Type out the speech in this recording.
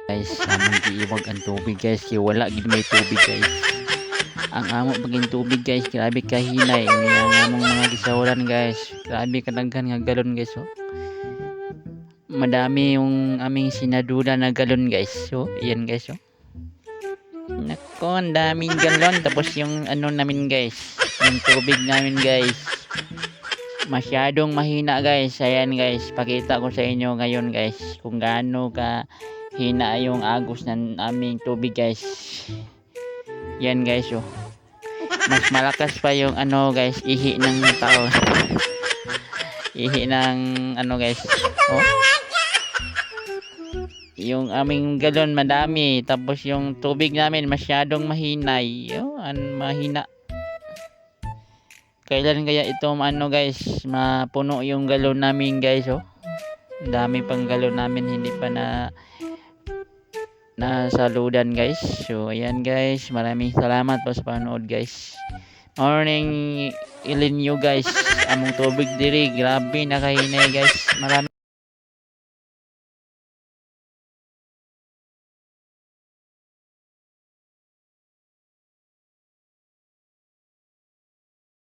Guys, among giiwag ang tubig guys, kay wala gid may tubig guys. Ang amo paging tubig guys, grabe kahinay. Ang among mga gisawran guys, grabe kadaghan nga galon guys. Oh. Madami yung aming sinadula na galon guys. So, ayan guys. Oh. Nako, ang daming galon. Tapos yung ano namin guys, yung tubig namin guys, masyadong mahina guys. Ayan guys, pakita ko sa inyo ngayon guys kung gaano ka hina yung agos ng aming tubig guys. Yan guys. Oh. Mas malakas pa yung ano guys, ihi ng tao. Ihi ng ano guys. Oh. Yung aming galon madami, tapos yung tubig namin masyadong mahinay. Oh, mahina. Kailan kaya ito ano guys, mapuno yung galon namin guys. Oh. Dami pang galon namin hindi pa nasaludan guys. So ayan guys, maraming salamat po sa panood guys. Morning Ilinyo guys, among tubig diri grabe nakahinay guys. Maraming